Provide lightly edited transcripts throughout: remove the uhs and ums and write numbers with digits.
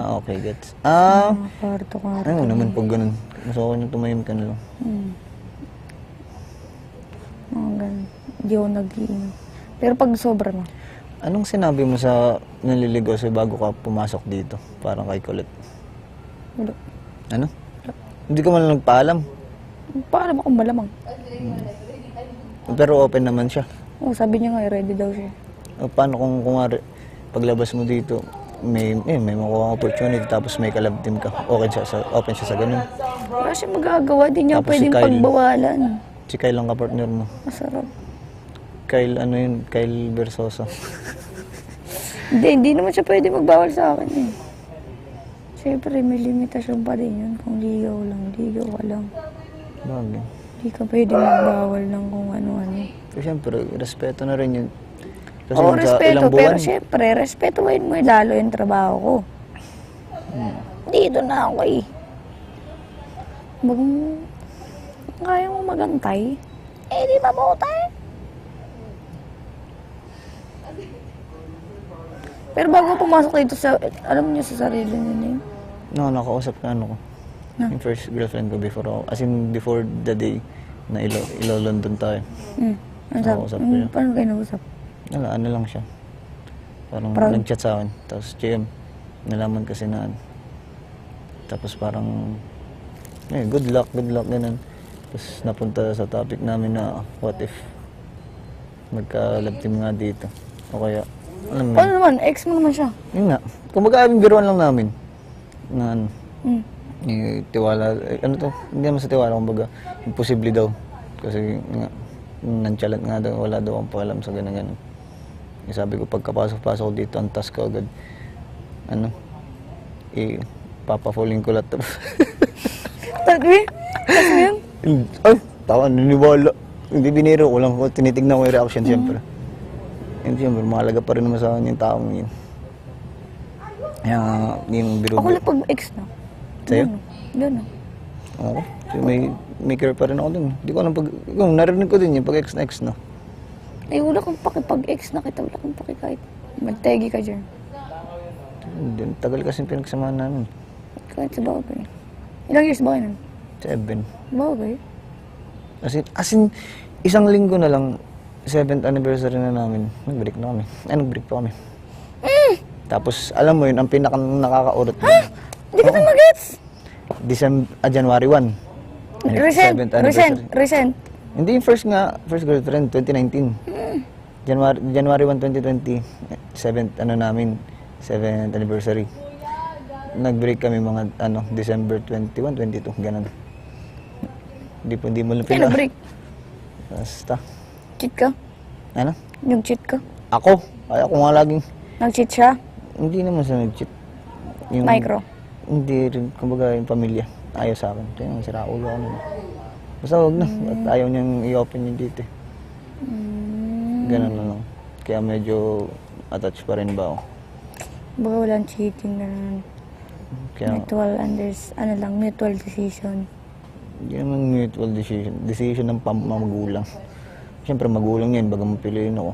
Okay, gets. Kwarto-kwarto. Ano naman pag ganun? Mas okay na tumahimik ka na lang. Ganun. Hindi ako nag-iinom. Pero pag sobra na. Anong sinabi mo sa naliligaw sa'yo bago ka pumasok dito? Parang kay Colette. Wala. Ano? Hindi ka man lang nagpaalam. Paano akong malamang? Pero open naman siya. Oo, sabi niya nga, ready daw siya. Paano kung paglabas mo dito, may makuha opportunity tapos may kalab team ka. Open siya sa ganun. Wala siya magagawa. Di niya Tapos si pwedeng Kyle. pagbawalan. Si Kyle lang ka-partner mo. Masarap. Kyle, ano yun? Kyle Versosa. Hindi naman siya pwede magbawal sa akin eh. Siyempre, may limitasyon pa din yun. Kung ligaw ka lang. Bagay. Hindi ka pwede magbawal ng kung ano-ano. Pero siyempre, respeto na rin yun. Kasi Oo, sa respeto. ilang Pero buwan, siyempre, respetuhin mo lalo yung trabaho ko. Dito na ako eh. Kaya mo magantay? Eh, di mabutay. Pero bago pumasok dito alam niyo sa sarili niyo yun? nakausap ka ano ko. Yung first girlfriend ko before ako. As in, before the day na ilo-London tayo. Ano Nakausap ko yun. paano kayo nag-usap? Wala, ano lang siya. Parang Proud? nag-chat sa akin. Tapos, GM, nalaman kasi na ano. Tapos parang, good luck, ganun. Tapos napunta sa topic namin na, what if magka-love team nga dito. O kaya, alam mo, Paano naman? Ex mo naman siya. yun nga. Kung biruan lang namin. Na ano, tiwala, ano to, hindi naman sa tiwala, kumbaga, imposible daw. Kasi nga, nonchalant nga daw, wala daw akong pakialam sa ganun-ganun. Sabi ko, pagkapasok-pasok ko dito, ang task ko agad, papafalling ko lahat. Tagay? Ex mo yun? Ay, tawa, naniwala. Hindi biniro ko lang, tinitignan ko yung reaction siyempre. And siyempre, mahalaga pa rin naman sa akin yung taong yun. Kaya yung biro. Ako lang pag ex na. Sa'yo? Doon. Oo. So, may care pa rin ako dun. Hindi ko alam kung narinig ko din yung pag ex na ex na. Ay, wala kang pag-ex na kita. Wala kang kahit magtegi ka dyan. Hindi, tagal kasi pinagsamahan namin. Kahit sa bagay. Ilang years ba kayo nun? 7. Bagay. As in, isang linggo na lang, 7th anniversary na namin. Nag-break na kami. Nag-break pa kami. Tapos, alam mo yun, ang pinaka-nakakaurot na. Hindi ka mag-gets! January 1. Recent. Hindi yung first girlfriend, 2019. January 1, 2020, 7th anniversary. Nag-break kami mga December 21, 22, ganun. Hindi mo lang Kaya nag-break? Basta. Cheat ka? Ano? Nag-cheat ka? Ako nga laging, Nag-cheat siya? hindi naman siya nag-cheat. Micro? Hindi rin, kumbaga yung pamilya, ayaw sa akin. Kaya nga, sira ulo ako nun. Basta huwag na, at ayaw niyang i-open yung dito. Ganun na lang. Kaya medyo attached pa rin ba ako. Baga walang cheating na Kaya, mutual decision. hindi naman mutual decision. Decision ng magulang. Siyempre magulang niya, baga mapiliin ako.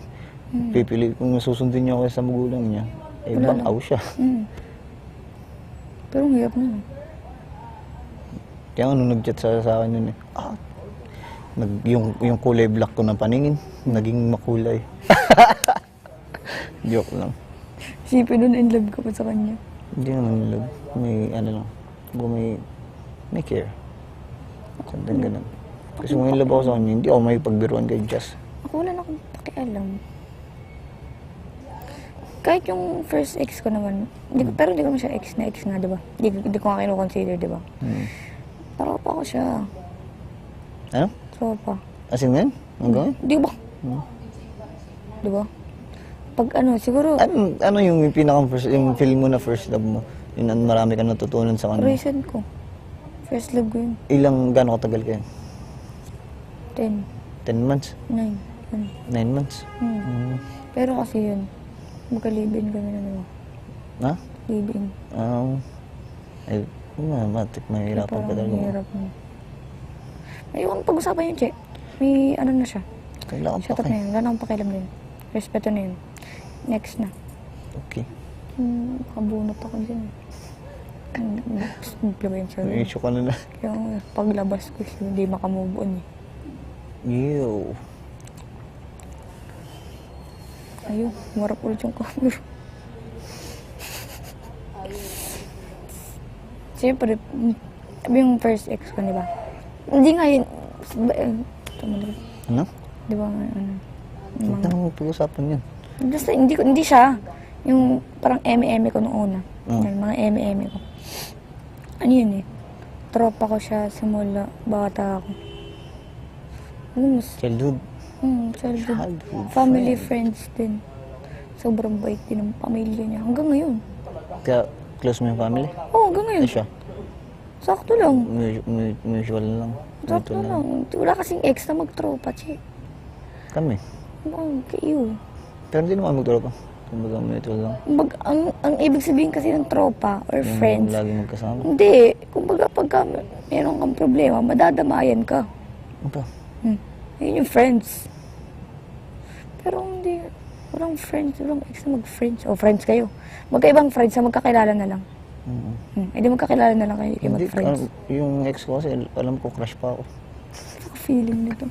Pipili, kung susundin niya ako sa magulang niya, bakaw siya. Pero ang hirap na. Kaya nung nag-chat sa akin yun yung kulay black ko ng paningin, naging makulay. Joke lang. Sipin nun, in love ka pa sa kanya. Hindi naman love. May care. Something ganun. Kasi kung in love ako sa kanya, hindi ako may pagbiruan kay Jazz. Ako wala na akong pakialam. Kahit yung first ex ko naman, pero hindi ko naman siya ex nga, diba? Hindi ko nga kino-consider, diba? Tropa ko siya. Ano? Tropa. As in ngayon? Hanggang ngayon? Di ba? Diba? Pag siguro, Ano yung pinaka-first, yung feel mo na first love mo? Yun ang marami ka natutunan sa kanya. recent ko. First love ko yun. Gano'ng katagal kayo? 10, 10 months? 9, 9 months? Pero kasi yun, magka-live-in kami na naman. Ha? Live-in. Matik, mahirapan ka talaga. Mahirap na. Ayun, pag-usapan yun, Che. May na siya. Kailangan Shut pa up na yun. Wala na akong pakialam din. Respeto na yun. Next na. Okay. Kabunot ako dyan. Influencer. May issue ka na na. Kaya paglabas ko, hindi makamove on eh. Ew. Ayun, marap ulit yung camera. Siyempre, yung first ex ko, di ba? Hindi nga yun. Ano? Di ba nga, ano? Huwag na naman pag-usapan yan. Basta, hindi siya. Yung parang eme-eme ko noong una. Oh. Yung mga eme-eme ko. Ano yun eh? Tropa ko siya simula bata ako. Ano mas? Childhood. Childhood. Childhood Family friend. friends din. Sobrang bait din ng pamilya niya. Hanggang ngayon. Kaya close mo yung family? Oo, hanggang ngayon. Ay siya? Sakto lang. Mutual lang. Sakto Mutual lang. Wala kasing ex na magtropa, che. Kami. Oo, kayo. Pero hindi naman magturo pa. Kumbaga mutual lang. Ang ibig sabihin kasi ng tropa or Yung friends, lagi magkasama. hindi. Kumbaga pagka meron kang problema, madadamayan ka. Ano pa? Yun yung friends. Pero hindi, walang friends, walang ex na mag-friends. O friends kayo. Magkaibang friends na magkakilala na lang. Eh di magkakilala na lang kayo, kayo Hindi, mag-friends. yung ex ko kasi alam ko crush pa ako. Ano feeling nito?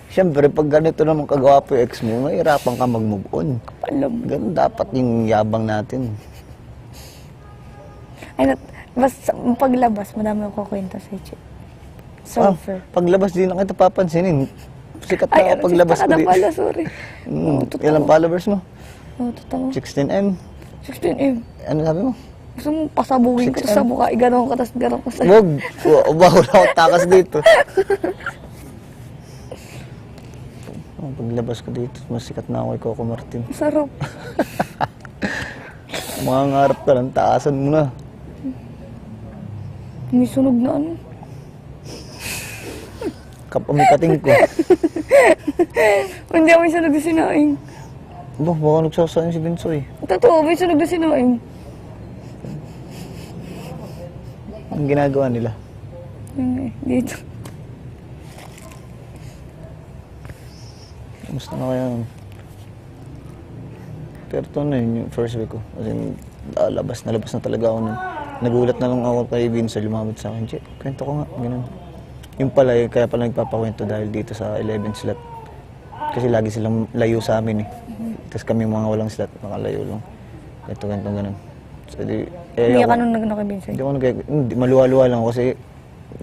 Siyempre, pag ganito naman kagawa po yung ex mo, mahirapan ka mag-move on. Alam mo. Ganun dapat yung yabang natin. Ay, basta paglabas, madami ako kwenta sa Che. Surfer. Paglabas din na kita papansinin. Sikat na Ay, ako paglabas ko na dito. pala, sorry. Totoo. Ilang followers mo? Oo, totoo. 16M? 16M. Ano sabi mo? Gusto mo pasabugin ko 6M. sa mukha, iganon ka, tas ganon ko sa... Wag! Bawal ako takas dito. Paglabas ko dito, mas sikat na ako kay Coco Martin. Sarap. Mga ngarap ka lang, taasan mo na. May sunog na ano. Kapamikating ko. Hindi ako may sunog na sinaing. Baka nagsasayin si Bensoy. Totoo, may sunog na sinaing. Ang ginagawa nila. Yun eh, dito. Gusto na kaya. Pero ito na yun, yung first week ko. Kasi labas na talaga ako nun. Nagulat na lang ako kay Vince, lumabot sa akin. Che, kwento ko nga, ganun. Yung pala, kaya pala nagpapakwento dahil dito sa 11 slot. Kasi lagi silang layo sa amin eh. Tapos kami mga walang slot, nakalayo lang. Kwento, ganun. So, Hindi ka nung nagkakabinsan. Hindi ako maluwa-luwa lang ako kasi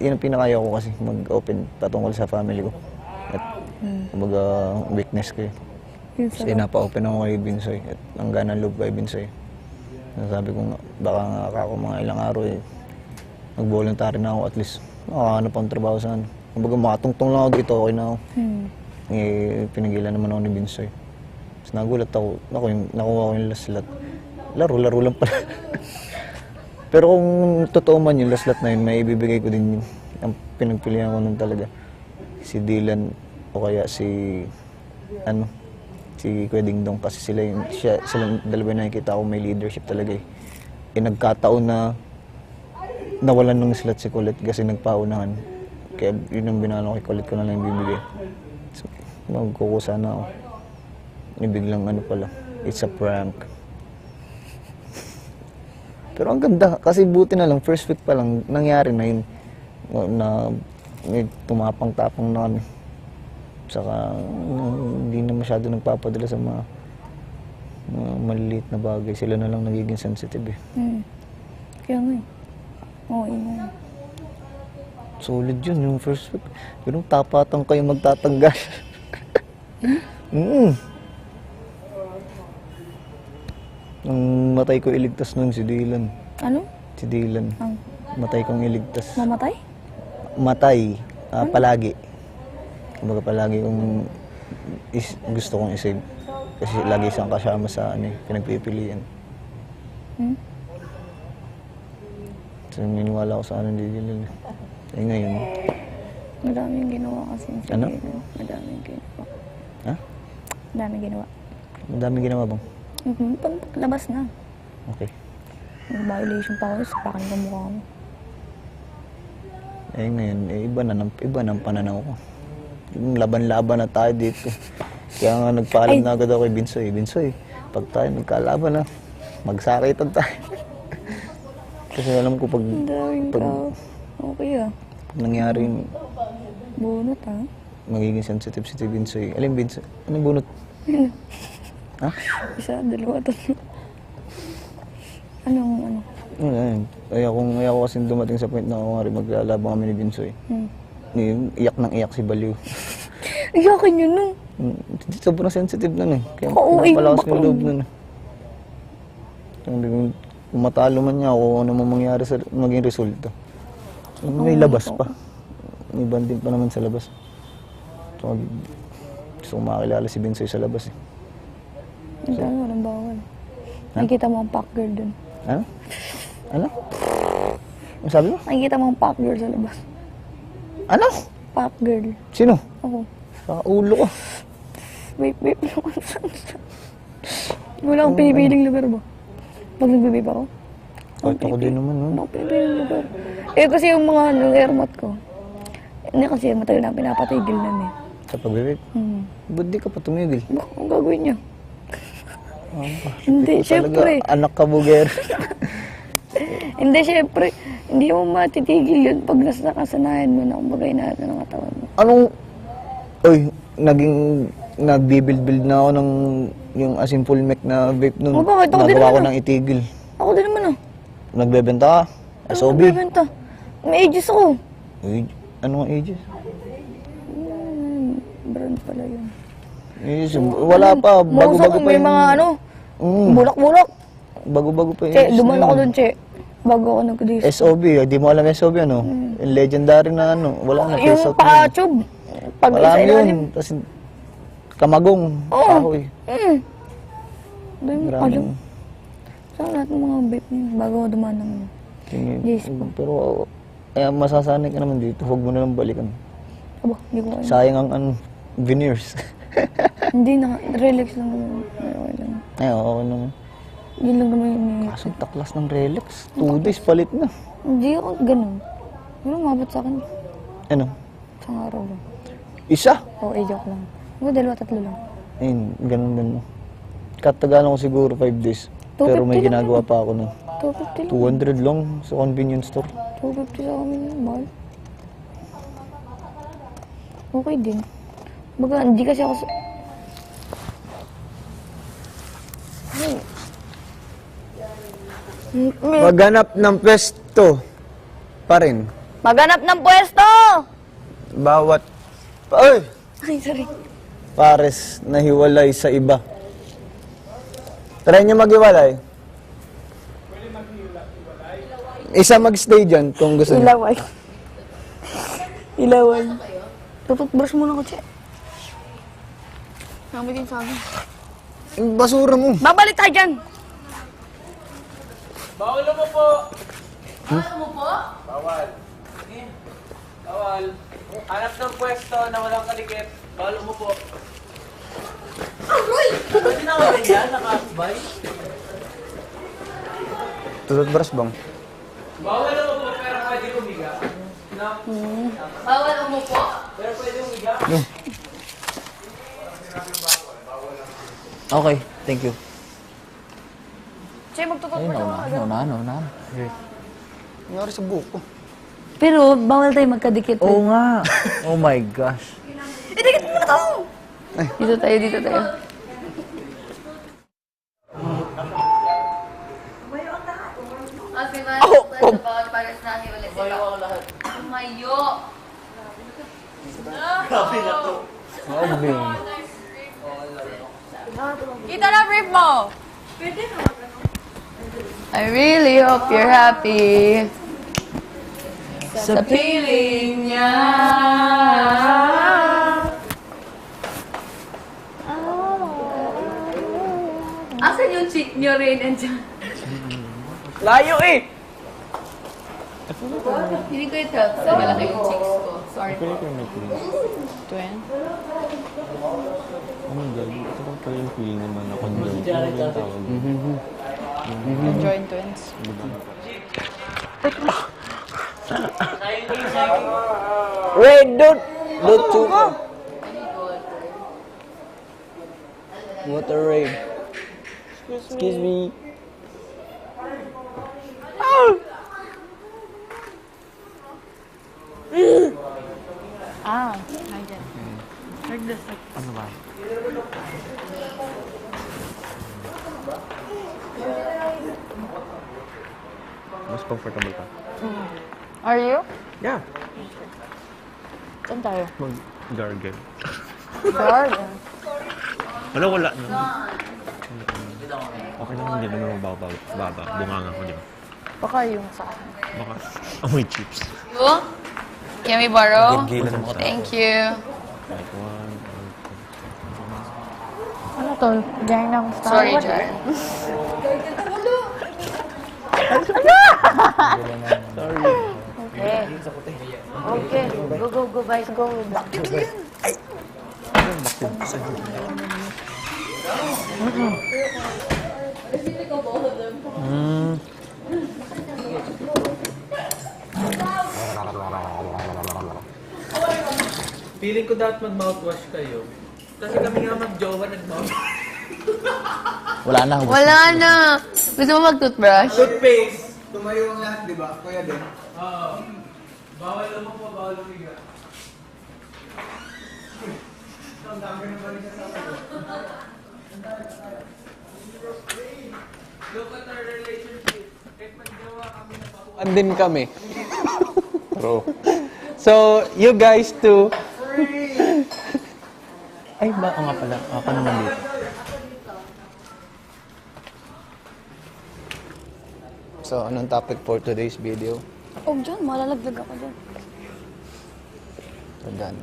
yun ang pinakaya ko kasi mag-open patungkol sa family ko. At kumbaga weakness ko eh. Yun Kasi napa-open ako kay Binsoy at ang ganang loob kay Binsoy. Sabi ko nga, baka nga ako mga ilang araw eh, mag-voluntary na ako at least makakahanap akong trabaho sa ano. Kumbaga makatungtong lang ako dito, okay na ako. Eh, pinigilan naman ako ni Binsoy. Tapos nagulat ako, nakuha ko yung last slot. Laro lang pala. Pero kung totoo man yung last slot na yun, may ibibigay ko din yun. Ang pinagpilihan ko nun talaga. Si Dylan o kaya si Kuya Dingdong kasi sila dalawa na nakikita ko may leadership talaga eh. Eh nagkataon na nawalan ng slot si Colette kasi nagpaunahan. Kaya yun ang binalo kay Colette ko na lang bibigay. So, magkukusa na ako. Biglang pala, it's a prank. Pero ang ganda, kasi buti na lang, first week pa lang, nangyari na yun. Na may tumapang-tapang na kami. Saka hindi na masyado nagpapadala sa mga maliliit na bagay. Sila na lang nagiging sensitive eh. Kaya nga eh. Oo, yun. Solid yun, yung first week. Pero tapatang kayo magtatanggal. Ang matay ko iligtas nun si Dylan. Ano? Si Dylan. Matay kong iligtas. Mamatay? Matay. Palagi. Kumbaga palagi kong gusto kong isave. Kasi lagi siyang kasama sa pinagpipilian. So miniwala ko sa ni Dylan. Eh ngayon. Madaming ginawa kasi. Ano? Madaming ginawa. Ha? Madaming ginawa. Madami ginawa bang? Labas na. Okay. Nag-violation pa ako sa pakin ng mukha mo. Eh ngayon, iba ng pananaw ko. Yung laban-laban na tayo dito. Kaya nga nagpaalam na agad ako kay Binsoy. Binsoy, pag tayo nagkalaban na, magsakitan tayo. Kasi alam ko pag, Ang daming pag, tao. Okay ah. pag nangyari yun, Bunot ah. magiging sensitive si Binsoy. Alin Binsoy? Anong bunot? Ha? Isa, dalawa, tatlo. Anong ano? Ayoko kasi dumating sa point na kumari maglalabang kami ni Binsoy. Iyak ng iyak si Baliw. Iyakin yun nun. Sobrang sensitive nun eh. Kaya Oo, palakas bakla. yung loob nun eh. Kung matalo man niya ako, ano man mangyari sa maging resulta. May labas pa. May banding pa naman sa labas. So, gusto kong makakilala si Binsoy sa labas eh. Ang dami, walang bawal. Nakikita mo ang pack girl dun. Ano? Ano? Ano sabi mo? Nakikita mo ang pack girl sa labas. Ano? Pack girl. Sino? Ako. Sa ulo ko. Vape lang ako saan. Wala akong pinipiling lugar ba? Pag nagbe-vape ako. Kahit ako din naman, no? Wala akong pinipiling lugar. Eh kasi yung mga airmat ko. Hindi kasi matagal na pinapatigil nun eh. Sa pag-vape. Ba't di ka pa tumigil? Baka ang gagawin niya. Hindi, syempre. Anak ka, buger. Hindi, syempre. Hindi mo matitigil yun pag nakasanayan mo na kumbagay na ng katawan mo. Anong... Oy, nagbibuild na ako ng yung asin full mech na vape nun. Oh, bakit? Ako din Nagawa ko naman, ng itigil. Ako din naman ah. Nagbebenta ka? SOB? Nagbebenta. May ages ako. Uy, ano ang ages? Brand pala yun. Ages, wala pa. Bago-bago pa May yung... mga ano, bulak-bulak. Bago-bago pa yung Che, ages na duman yun. ako dun, Che. Bago ako nag-disco. SOB, di mo alam SOB ano? Yung legendary na ano, wala na Yung pa-tube. Pag wala isa na ilalim. yun. Kasi kamagong, kahoy. Dahil mo Maraming- alam. Saan lahat ng mga vape niya bago ako dumaan ng Tingin. disco. Pero kaya masasanay ka naman dito, huwag mo na lang balikan. Aba, hindi ko alam. Sayang ang ano, veneers. Hindi na, relax lang naman. Okay lang. Ay, oo naman. Yun lang naman yung Kaso taklas ng Relax. 2 days palit na. Hindi ako ganun. Ano umabot sa akin? Ano? Isang araw lang. Isa? Oo, joke lang. Ako, dalawa, tatlo lang. Ayun, ganun din mo. Katagalan ko siguro 5 days. Pero 250 may lang ginagawa pa ako na 250 lang. 200 lang sa convenience store. 250 sa amin yun, mahal. Okay din. Baga, hindi kasi ako sa... Maghanap ng pwesto pa rin. Maghanap ng pwesto! Bawat... Ay! Ay, sorry. Pares na hiwalay sa iba. Try niyo maghiwalay. Isa mag-stay dyan kung gusto niyo. Ilaway. Ilaway. Tututbrush muna ko, Che. Nami din sa akin. Basura mo. Babalik tayo dyan! Bawal mo po! Bawal mo po? Bawal. Bawal. Hanap ng pwesto na walang kalikip. Bawal mo po. Aroy! Hindi na ako ganyan, nakasbay. Tututbrush bang? Bawal mo po, pero pwede humiga. No? Bawal umupo. Pero pwede humiga. Okay, thank you. Che, magtututbrush ako na agad. Naunahan. Nangyari sa buko. Pero, bawal tayo magkadikit. Oo nga. Oh my gosh. Idikit mo na to! Dito tayo. Okay ba? Oh. Bawal para sa hiwalay sila. Bayo ang lahat. Tumayo. Grabe na to. Sabi. Kita na brief mo! I really hope you're happy sa piling niya. Asan yung cheek nyo rin? Andiyan. Layo eh! Hindi ko ito. Sa malaki yung cheeks ko. Sorry po. Twin? Oh my God, ito lang pala yung feeling naman ako doon. Ano ba yung tawag? Join twins. Red dot! Dot 2 ka. What a raid. Excuse me. mas comfortable ka. Are you? Yeah. Saan tayo? Mag-gargle. Garden. Wala, wala. Okay lang, hindi naman mababa. Bunganga ko, di ba? Baka yung sa akin. Baka amoy chips. You? Can we borrow? Gigilan mo. Thank you. Like one, Ano to? Diyan ng Star Sorry, Wars? Jar. Okay. Okay. Go, go, go, guys. Go. Back to you. Feeling ko dapat mag-mouthwash kayo. Kasi kami nga mag-jowa nag-mouthwash. Wala na. Wala na. Gusto mo mag-toothbrush? Toothpaste! Tumayo ang lahat, di ba? Kuya din. Oo. Bawal naman pa, bawal lumiga. Ang dami na ba rin sa Look at our relationship. If mag-jowa kami na pa. Andin kami. Bro. So, you guys too. Ay, ba? O nga pala. Ako naman dito. So, anong topic for today's video? Oh, dyan. Malalagdag ako dyan. So, done.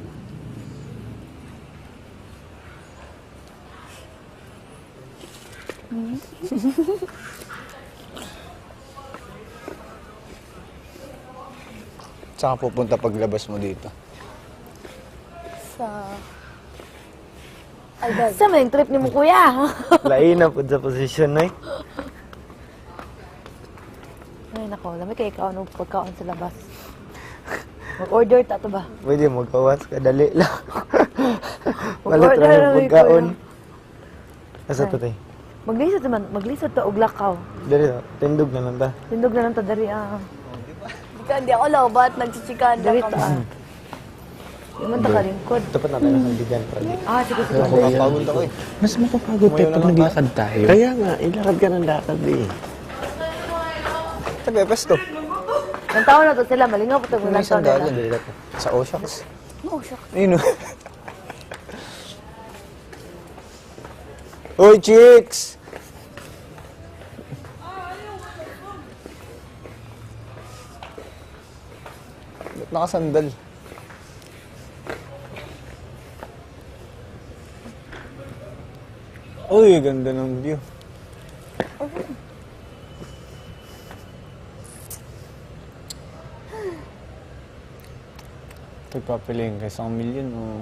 Saan ka pupunta paglabas mo dito? Sa... Albay. Sa yung trip ni mo, kuya. lain na po sa position na eh. Ay, nako. Lamig kayo ikaw nung pagkaon sa labas. Mag-order ta to ba? Pwede magawas ka, dali lang. Mag-order Malit lang na yung rin pagkaon. ko Asa to tayo? Maglisod naman. Maglisod ta og lakaw. Dali na, tindog na lang ta. Tindog na lang ta dari Hindi ako lobat. Nagchichikanda Dali ka ta. ba? Di man ta kalingkod. Dapat natin ang kaibigan pa rin. Sige, sige. Mapapagod ako eh. Mas mapapagod tayo pag naglakad tayo. Kaya nga, ilakad ka ng lakad eh. Taga-epes to. Ang taon na to sila. Malingaw po ito. May Ang taon isang nila. dalan. Sa Oshaks. Oh, shucks. Ayun o. Hoy, chicks! Ba't nakasandal? Uy, ganda ng view. Pagpapiliin ka isang milyon o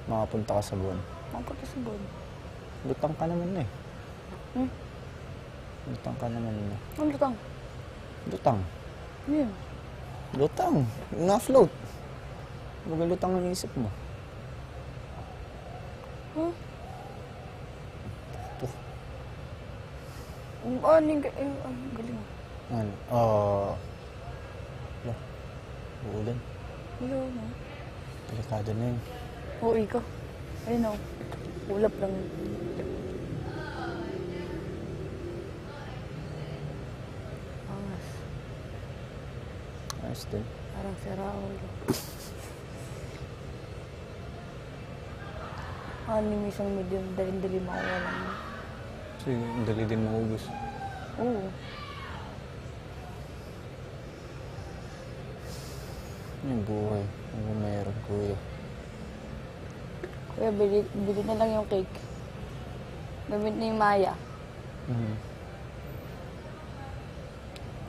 makapunta ka sa buwan? Makapunta sa buwan. Lutang ka naman na eh. Hmm? Lutang ka naman na. Ang lutang. Lutang. Yun. Lutang. Na-float. Baga lutang ang isip mo. Huh? Ito. Ang galing. Ano? Wala. Uulan. Hello, no? Delikado na yun. Oo, ikaw. Ayun, no? Ulap lang. Angas. Ayos din. Parang si Raul. Yung isang medium, dali-dali makawalan mo. Kasi dali din maubos. Oo. Yung buhay. Ano meron, kuya? Kuya, bili na lang yung cake. Gamit ni Maya.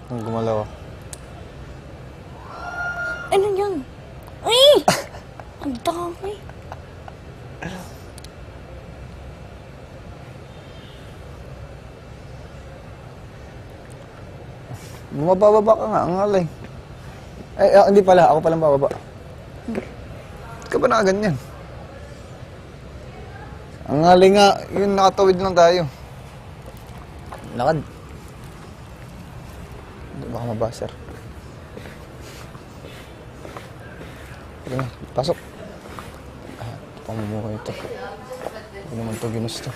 Nung gumalaw ako. Ano yan? Ay! Ang dami. Bumababa ka nga, ang alay. Ay, hindi pala. Ako palang bababa. Ba't ka ba nakaganyan? Ang alay nga, yun nakatawid lang tayo. Lakad. Hindi baka mabaser. Sige na, pasok. Pamumuhay ito. Hindi naman ito ginusto.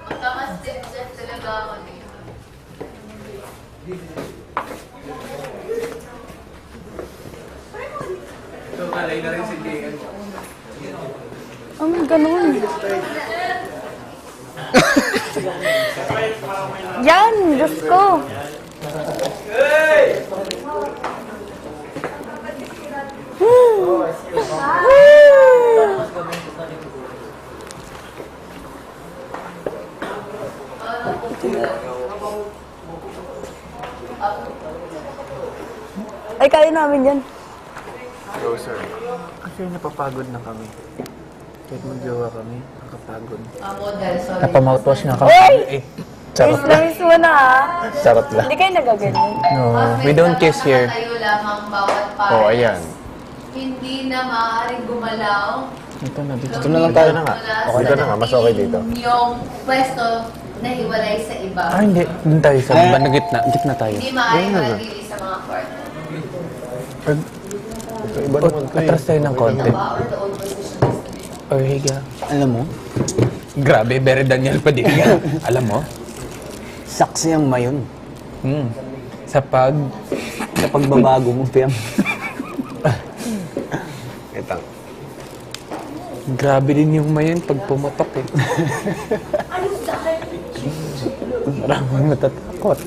Magkama-step-step talaga ako dito. So, kalay na rin si JM. Ganun. Yan, Diyos ko. Ay, kaya namin yan. Closer. Kasi napapagod na kami. Kahit mag-jowa kami, nakapagod. Model, sorry. Napamouthwash na kami. Uy! Eh, charot lang. Miss mo na ha. Charot lang. Hindi kayo nagaganyan. No, we don't kiss here. Tayo lamang bawat pares. Oh, ayan. Hindi na maaaring gumalaw. Ito na, dito. Dito na lang tayo na nga. Okay Dito na nga, mas okay dito. Yung pwesto na hiwalay sa iba. Ah, hindi. Doon tayo sa bandang gitna. Gitna tayo. Hindi maaaring manatili sa mga kwarto. Ito, iba naman ito eh. Atras tayo ng konti. Or the old position. Or higa. Alam mo, Grabe, Bere Daniel Padilla. Alam mo? saksi ang mayon. Sa Sa pagbabago mo, Piam. Ito. grabe din yung mayon pag pumotok eh. Maraming matatakot.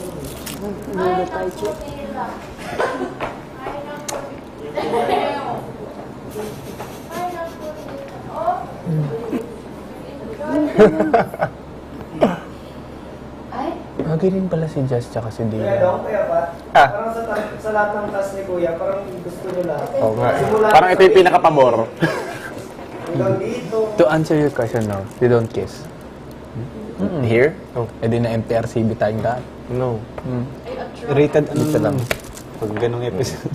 Lagi rin pala si Jess tsaka si Dila. Dong, Kuya Pat. Parang sa lahat ng task ni Kuya, parang gusto nyo lahat. Oo nga. Parang ito yung pinaka-pabor. Hanggang dito. To answer your question now, they don't kiss. Here? Oh, edi na MPRCB tayong lahat. No. Rated ano Dito lang. Pag ganong episode.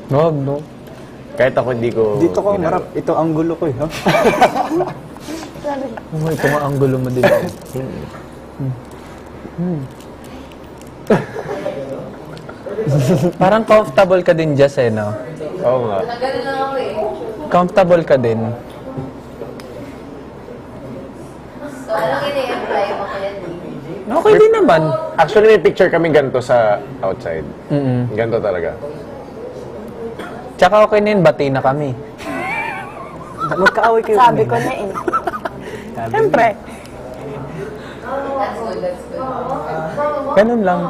No, no. Kahit ako hindi ko... Dito ko, ginagawa. marap. Ito ang gulo ko eh. Ha? Oh, ito nga ang gulo mo din. Parang comfortable ka din, Jess, eh, no? Oo nga. Nagano lang ako eh. Comfortable ka din. So, anong ini-imply mo kaya ni? Okay din naman. Actually, may picture kami ganito sa outside. Mm-mm. Ganito talaga. Tsaka okay na yun, bati na kami. Magkaaway kayo. Sabi ko na eh. Siyempre. That's good, that's good. Ganun lang.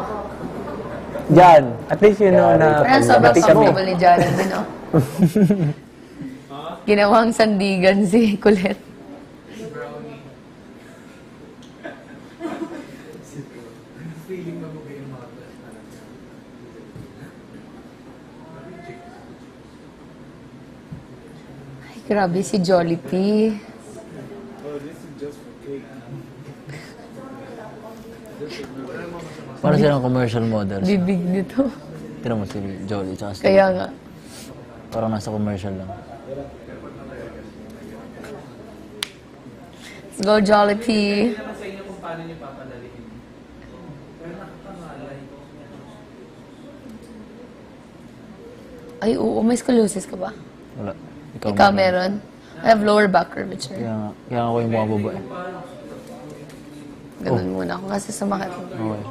Diyan. At least you know na Parang sobrang bati kami. comfortable ni Jaren din, oh. Ginawang sandigan si Colette. Ay, grabe si Jollibee. Para silang commercial models. Bibig nito. Tira mo si Jolly tsaka si Kaya nga. parang nasa commercial lang. Let's go, Jollibee. naman sa inyo kung paano niyo papadalihin. Pero nakakangalay. Ay, oo. May scoliosis ka ba? Wala. Ikaw meron? I have lower back curvature. Kaya ako yung bumababa eh. Ganun muna ako kasi sumakit. Okay.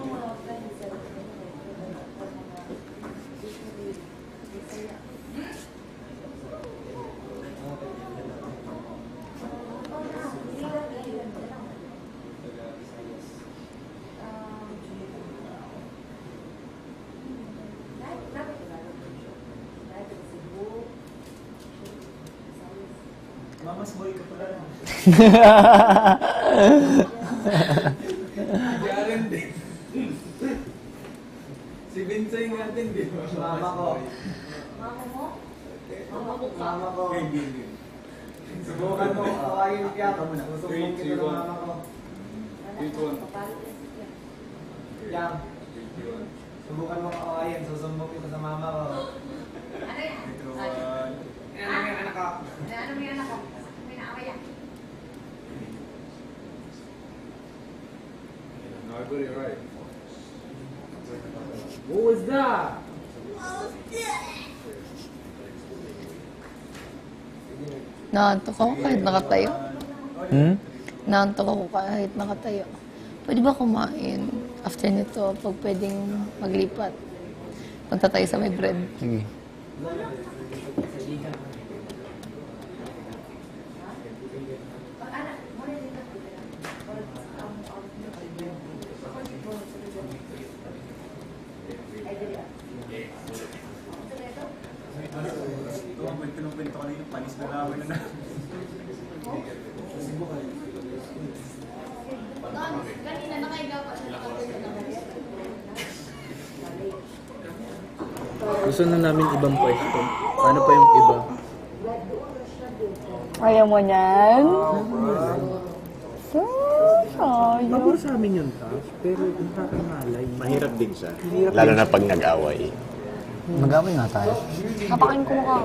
Mamas boy ka pala. Jaren din. Si Vincey nga din, di ba? Mama ko. Mama mo? Mama ko. Subukan mo kawain ni Piato. Susubukan kita ng mama ko. Yang. Subukan mo kawain. Susumbong kita sa mama ko. Ano yan? Ano yung anak ko? Ano yung anak ko? May naaway yan. No, I got it right. What was that? Naantok ako kahit nakatayo. Hmm? naantok ako kahit nakatayo. Pwede ba kumain after nito pag pwedeng maglipat? Punta tayo sa may bread. Sige. Gusto na namin ibang pwesto. Ano pa yung iba? Ayaw mo niyan? So, sayang. Pabor sa amin yung task, pero nakakangalay. Mahirap din siya. Lalo na pag nag-away. Mag-away nga tayo. Kapakin ko mukha.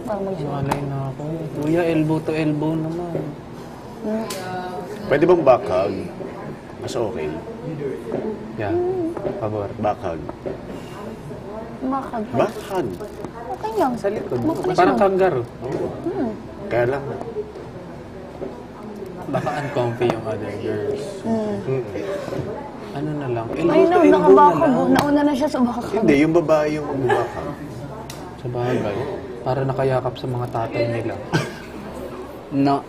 Malay na ako. Kuya, elbow to elbow naman. Pwede bang backhug? Mas okay. Yeah, pabor. Backhug. Makag. Backhug. Okay lang. Sa likod. Maklis Parang lang. kangaroo. Kaya lang. Baka uncomfy yung other girls. Ano na lang? Elbow Ay, to elbow na nakabaka. lang. Nauna na siya sa baka. Hindi, yung babae yung mag-backhug. Sa bagay. Para nakayakap sa mga tatay nila. No.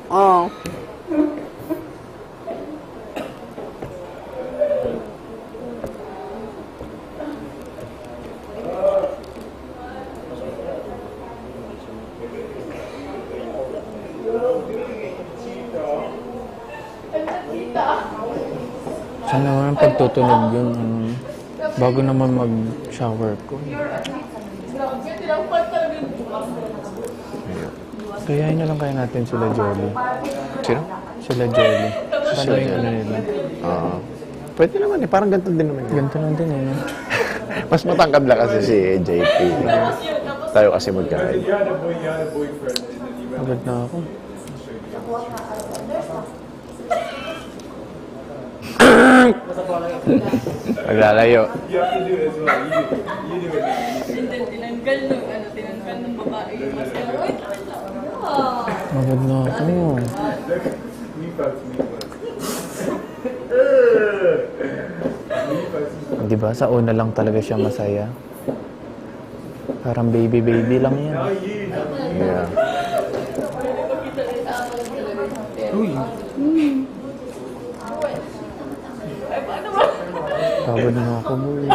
Sana naman pagtutunog yun. Bago naman mag-shower ko. Kayain na lang kaya natin sila Jolly. Sino? Sila Jolly. Paano yung ano nila? Pwede naman eh. Parang ganito din naman yun. Ganito lang din eh. No? Mas matangkad lang kasi si JP. Tayo kasi magkain. Agad na ako. Maglalayo. Tinanggal ng babae yung masaya. Agad na ako. Di ba? Sa una lang talaga siya masaya. Parang baby lang yan. Yeah. Pagod na ako, boy.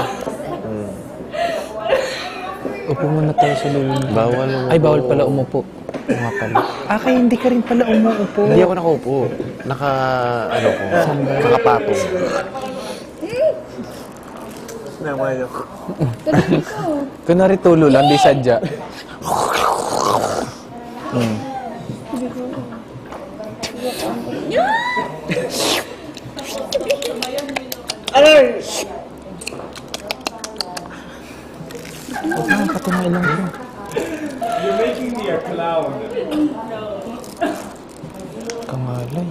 Upo muna tayo sa lulong. Bawal. Ay, bawal pala umupo. Oo nga pala. Kaya hindi ka rin pala umuupo. Hindi ako nakaupo. Nakapatong. Kunwari tulo lang, di sadya. Katumay lang ito. You're making me a clown. Kangalay.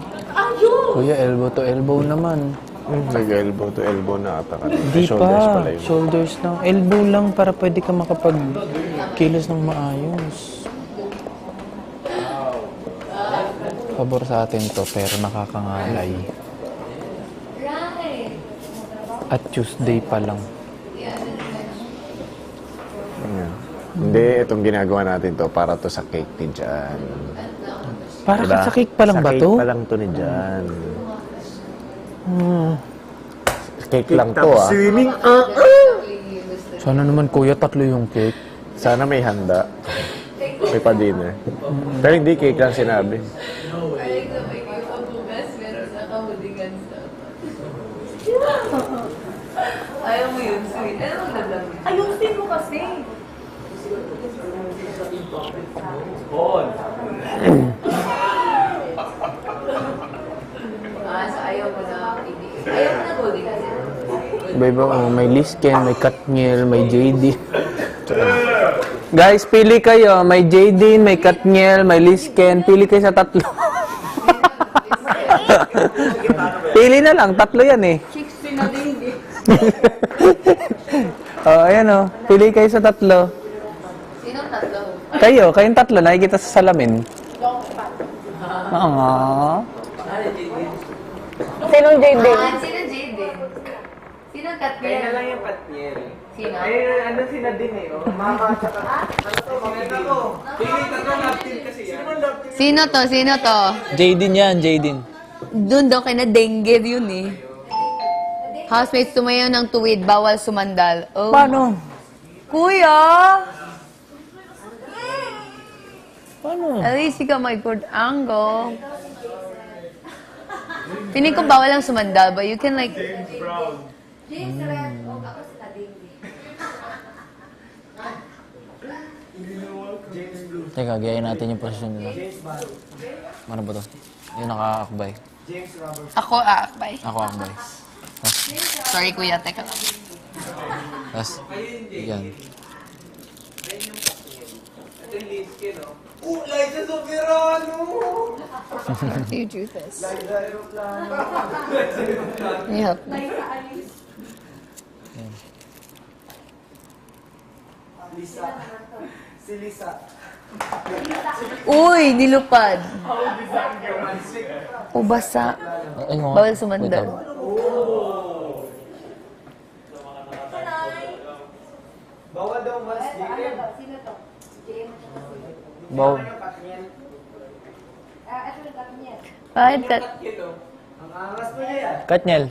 Kuya, elbow to elbow naman. Nag-elbow to elbow na ata ka. Hindi Shoulders pa. pala yun. Shoulders lang. Elbow lang para pwede ka makapag-kilos ng maayos. Pabor sa atin to, pero nakakangalay. At Tuesday pa lang. Yeah. Hindi, itong ginagawa natin to para to sa cake ni Jan. Para Diba? sa cake pa lang ba to? Sa cake pa lang to ni Jan. Cake lang to ah. Swimming. Sana naman kuya, 3 yung cake. Sana may handa. May pa-dinner. Pero hindi cake lang sinabi. Ayaw mo yun, sweet. Ano ang lalami? Ayusin mo kasi. So ayaw mo na ayaw mo na goldie kasi. Iba-iba, may Lisken, may Katniel, may JD. Guys, pili kayo. May JD, may Katniel, may Lisken. Pili kayo sa 3. Pili na lang. 3 yan eh. Chicks na din eh. Oh, ayan oh. Pili kayo sa 3. Sinong tatlo? Kayong tatlo, nakikita sa salamin. Oo. Sinong Jaden? Sino Jaden? Sino Katniel? Kaya na lang yung Katniel. Sino? Ano sina din eh, oh. Mama, tsaka... Ano to, maganda to. Pili, tatlong love team kasi yan. Sino to? Sino to? Jaden yan, Jaden. Doon daw kay na dengue yun eh. Housemates tumayo ng tuwid, bawal sumandal. Oh. Paano? Kuya! Paano? At least you got my good angle. Piling ko bawal lang sumandal, but you can like... Teka, gayahin natin yung posisyon nila. Ano ba to? Yung nakaakbay. Ako aakbay. Ako akbay. Sorry kuya, teka lang. Tapos, yan. Ito yung Linsky, no? Oh, Liza Soberano! You do this. Liza Aeroplano. You help me. Lisa. Si Lisa. Uy, nilupad. O basa. Ay, nga. Bawal Wait sumandal. lang. Bawal daw mas Baw. Bakit ka? Ang angas mo niya yan. Katniel.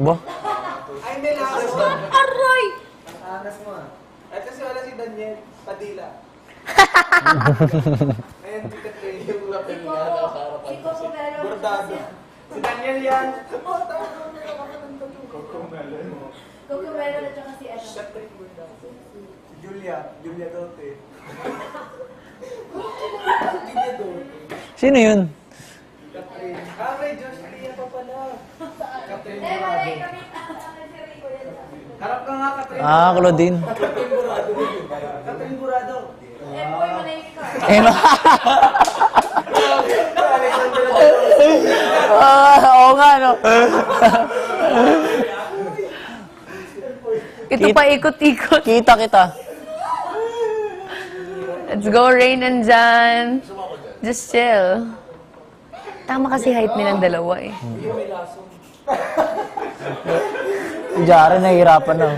Ba? Ay, hindi lang. Aroy! Ang angas mo ah. At kasi wala si Daniel Padilla. Ayun, tikat ko yung lapin niya. Bordado. Si Daniel yan. Oh, tama ko na Cocomelon mo. Cocomelon at saka si ano. Si Julia. Julia Dote. Julia Dote. Sino yun? Catherine. Ah, may Josh Lia pa pala. Catherine Burado. Harap ka nga, Catherine. Ah, Claudine. Catherine Burado. Catherine Burado. Boy, manahimik ka. Eh, no? Oo nga, no? Ito pa ikot-ikot. Kita kita. Let's go, Rain and Jan. Just chill. Tama kasi height nilang dalawa eh. Si Jaren nahihirapan na.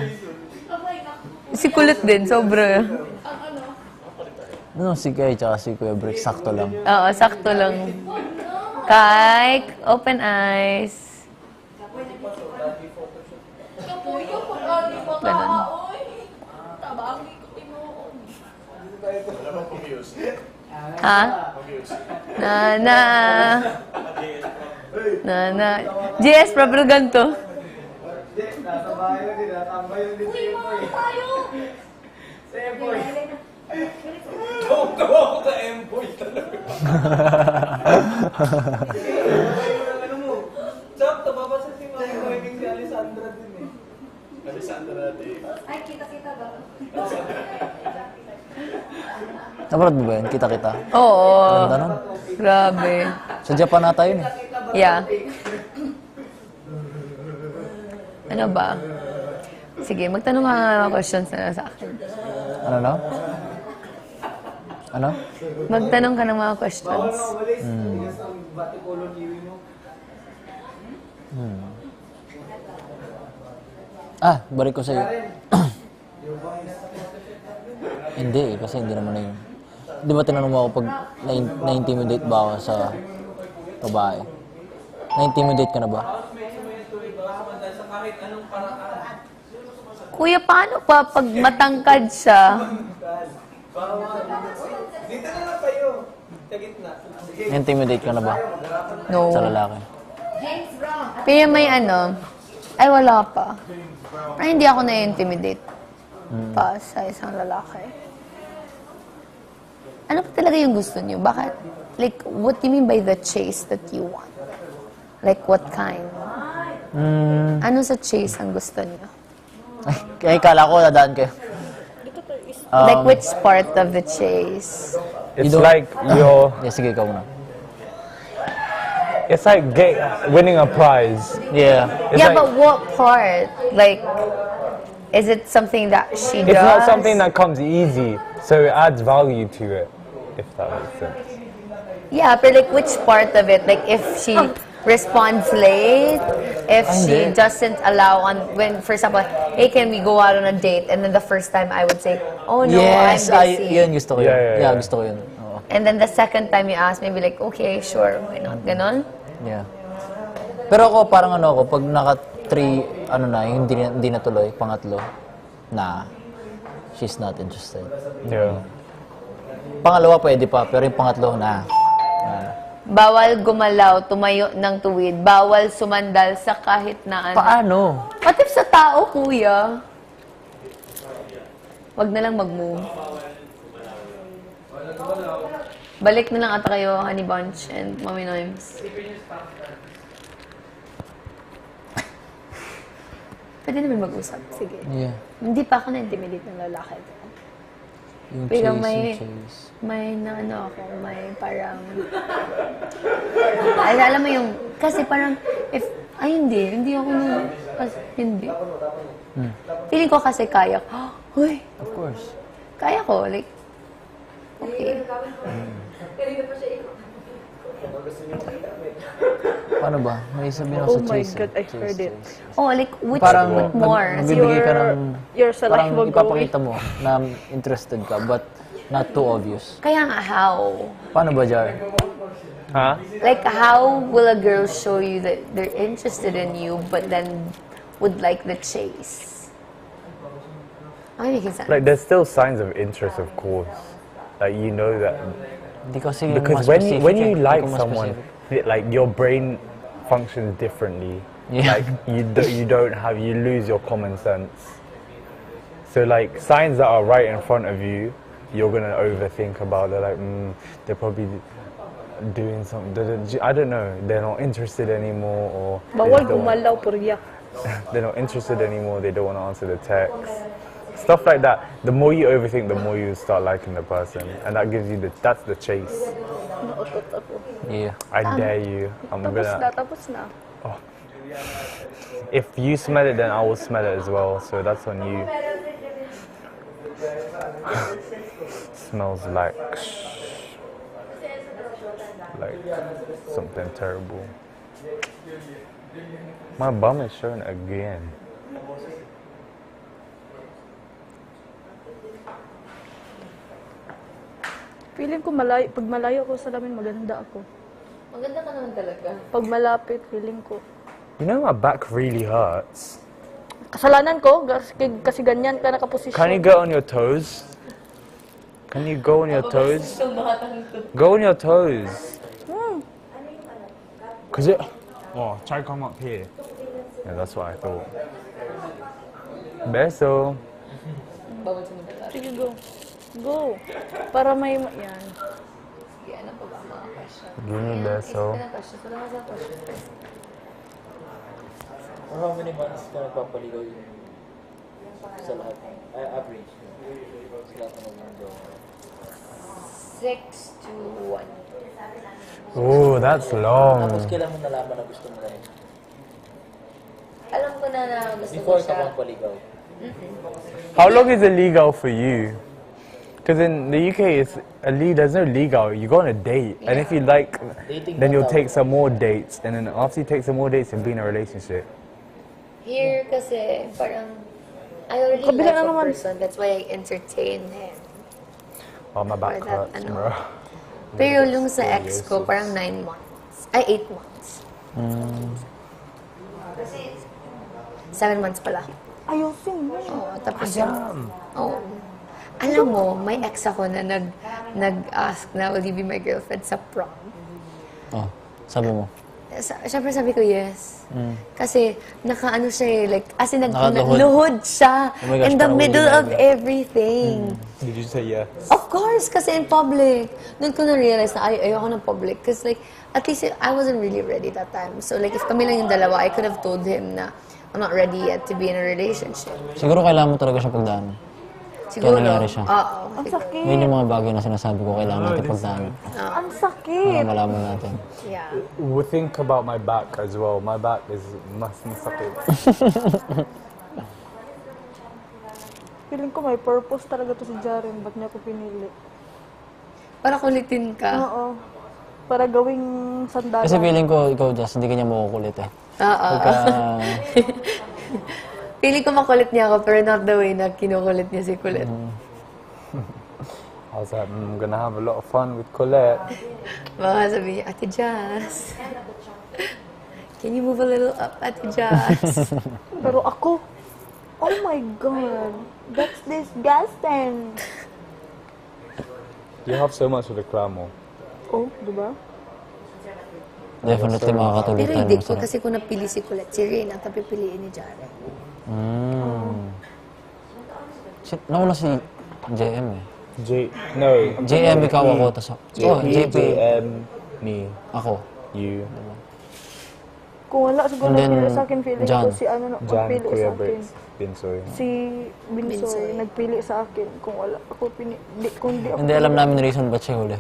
Si kulit din, sobra. Ano, si Kay tsaka si Kuya Brick, sakto lang. Oo, sakto lang. Kike, open eyes. Ganun. Ha? Nana. Nana. JS, probably ganito. Nasa bahay yun, tinatambay yun din si Empoy. Si Empoy. Tawa ko sa Empoy talaga. Ano mo? Chap, tababasa si Mami Moining si Alessandra din eh. Alessandra din. Ay, kita-kita ba? Naparad mo ba yun? Kita-kita. Oo. Ganda nun. Grabe. Sa Japan nata yun eh. Yeah. Ano ba? Sige, magtanong ka nga mga questions na sa akin. Ano na? Ano? Magtanong ka ng mga questions. Walis. Yes, ang Batipolo Kiwi mo. Ah, balik ko sa'yo. Hindi eh, kasi hindi naman na yun. Di ba tinanong mo ako pag na-intimidate ba ako sa babae? Na-intimidate ka na ba? Kuya, paano pa pag matangkad siya? Dito na lang kayo. Sa gitna. Sige. Na-intimidate ka na ba? No. Sa lalaki? Kaya may ano, ay wala pa. Ay, hindi ako na-intimidate pa sa isang lalaki. Ano pa talaga yung gusto niyo? Bakit? Like, what do you mean by the chase that you want? Like, what kind? Ano sa chase ang gusto niyo? Ay, kala ko dadaan kayo. Like, which part of the chase? It's like Yeah, sige, ikaw muna. It's like winning a prize. Yeah. It's Yeah, like, but what part? Like, is it something that she does? it's not something that comes easy, so it adds value to it, if that makes sense. Yeah, but like which part of it? Like if she responds late, if she doesn't allow on when, for example, hey, can we go out on a date? And then the first time I would say, oh no, Yes, I'm busy. yun gusto ko yun. Yeah. Gusto ko yun. Oo. And then the second time you ask, maybe like, okay, sure, why not? Ganon? Yeah. Pero ako, parang ano ako, pag naka-3, yung hindi natuloy, pangatlo, she's not interested. Yeah. Pangalawa, pwede pa, pero yung pangatlo, Bawal gumalaw, tumayo ng tuwid. Bawal sumandal sa kahit na ano. Paano? What if sa tao, kuya? Wag na lang mag-move. Balik na lang ata kayo, Honey Bunch and Mommy Noims. Pwede naman mag-usap. Sige. Yeah. Hindi pa ako na-intimidate ng lalaki. Yung Pero chase. may parang, ay, alam mo yung, kasi parang, hindi ako hindi. Feeling ko kasi kaya ko, huy, Of course. kaya ko, like, okay. Paano ba? May sabihin ako sa chase. God, I heard it. Oh, like, which Parang more? magbibigay ka ng, Your saliva parang going. ipapakita mo na interested ka, but not too obvious. Kaya nga, how? Paano ba, Jar? Huh? Like, how will a girl show you that they're interested in you, but then would like the chase? Am I making sense? Like, there's still signs of interest, of course. Like, you know that. Hindi kasi Because mas when specific you eh. like Hindi ko mas someone, like, your brain functions differently. Yeah. Like, you lose your common sense. So, like, signs that are right in front of you, you're gonna overthink about it. Like, they're probably doing something. I don't know. They're not interested anymore, or Bawal gumalaw, purya. they're not interested anymore. They don't want to answer the text. Stuff like that. The more you overthink, the more you start liking the person, and that gives you that's the chase. Nautot ako. Yeah. I dare you. I'm gonna. Tapos na. If you smell it, then I will smell it as well. So that's on you. Smells like something terrible. My bum is showing again. Feeling ko pag malayo ako sa lamin, maganda ako. Maganda ka naman talaga. Pag malapit, feeling ko. You know my back really hurts. Kasalanan ko, kasi ganyan ka nakaposisyon. Can you go on your toes? Can you go on your toes? Go on your toes. Cause try to come up here. Yeah, that's what I thought. Beso. Sige, go. Go. Para may, yan. Give me beso. For how many months ka nagpapaligaw yun? Sa lahat? Average. Sa lahat ng mundo. 6 to 1. Oh, that's long. Tapos kailan mo nalaman na gusto mo na yun? Alam ko na gusto ko Before ka siya. magpaligaw. How long is illegal for you? Because in the UK, there's no legal. You go on a date, and if you like, Dating then na you'll tawag. take some more dates, and then after you take some more dates, you'll be in a relationship. Here kasi parang I already Kabila like na a naman. person. That's why I entertain him. Oh, my back Or that, hurts, ano. bro. Pero yung sa ex ko, parang 9 months. Ay, 8 months. 7 months pala. Ayusin mo. Oo, tapos Oo. Alam mo, may ex ako na nag-ask na, will you be my girlfriend sa prom? Oh, sabi mo. Siyempre sabi ko yes. Kasi nakaano siya eh, like, as in Nakaluhod. nagluhod siya Oh my gosh, in the parang middle will you of marry me? everything. Did you say yes? Of course, kasi in public. Doon ko na-realize na ayoko ng public. Because like, at least I wasn't really ready that time. So like, if kami lang yung dalawa, I could have told him na I'm not ready yet to be in a relationship. Siguro kailangan mo talaga siya pagdaan. Siguro. nangyari siya. Oo. Ang sakit. Yun yung mga bagay na sinasabi ko kailangan natin pagdaanan. Ang sakit. Para malaman natin. Yeah. We think about my back as well. My back is mas masakit. Feeling ko may purpose talaga to si Jaren. Ba't niya ako pinili? Para kulitin ka. Oo. Para gawing sandalan. Kasi feeling ko, ikaw, Jess, hindi ka niya makukulit eh. Oo. Pagka, Feeling ko makulit niya ako, pero not the way na kinukulit niya si Kulit. I was like, I'm gonna have a lot of fun with Colette. Baka sabihin niya, Ate Jazz. Can you move a little up, Ate Jazz? Pero ako, oh my God. That's disgusting. You have so much of the clamor. Oh, diba? definitely makakatulog Pero tayo hindi ng ko, sarap. kasi kung napili si Kulit, si Rain ang tapipiliin ni Jaren. Nauna si JM eh. No. JM, ikaw ako, tas oh, JP, JM, me, ako. you, Kung wala, siguro And then, nagpili sa akin, feeling John. ko si ano, Jan, nagpili Kuya sa akin. Bricks, Binsoy. Si Binsoy, nagpili sa akin. Kung wala, ako kung di ako... Hindi alam namin reason ba't siya huli.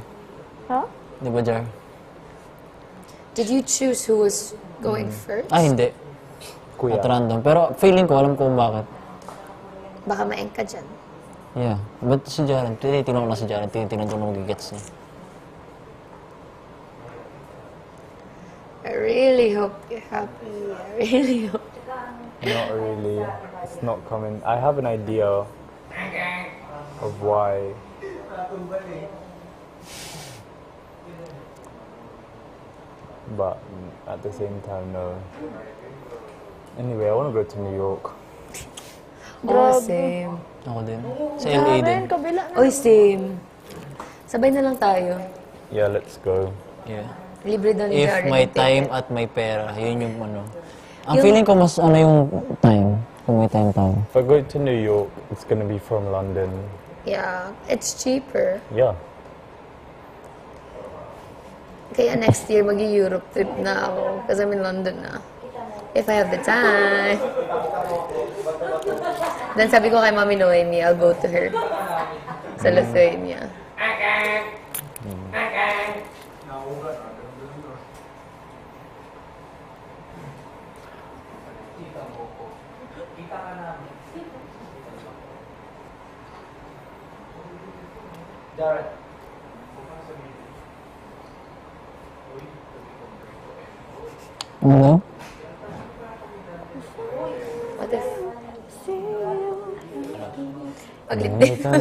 Ha? Di ba, Jar? Did you choose who was going first? Ah, hindi. Kuya. At random. Pero feeling ko, alam ko kung bakit. Baka maeng ka dyan. Yeah. Ba't si Jaren? Tinitingnan ko na si Jaren. Tinitingnan ko na magigets niya. I really hope you're happy. I really hope. Not really. It's not coming. I have an idea of why. But at the same time, no. Anyway, I want to go to New York. Oh, same. Ako din. Sa LA din. Kabila na. Oy, same. Sabay na lang tayo. Yeah, let's go. Yeah. Libre daw ni If Jaren may yung time ticket. at may pera, yun yung ano. Ang feeling ko mas ano yung time. Kung may time tayo. If I go to New York, it's gonna be from London. Yeah, it's cheaper. Yeah. Kaya next year, mag-Europe trip na ako. Kasi I'm in London na. If I have the time. Then sabi ko kay Mami Noemi, I'll go to her. Sa Lithuania. Ano? What if...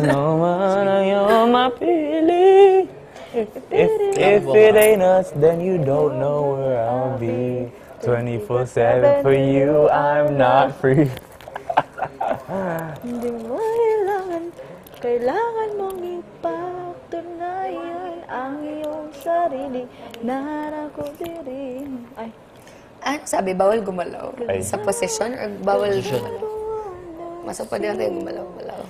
No man, you're my feeling. If it ain't us, then you don't know where I'll be. 24/7 for you, I'm not free. Hindi mo kailangan mong ipatunayan ang iyong sarili. Narako din. Ay, Ah, sabi, bawal gumalaw. Ay. Sa position or bawal gumalaw? Masok pa din tayo gumalaw-gumalaw.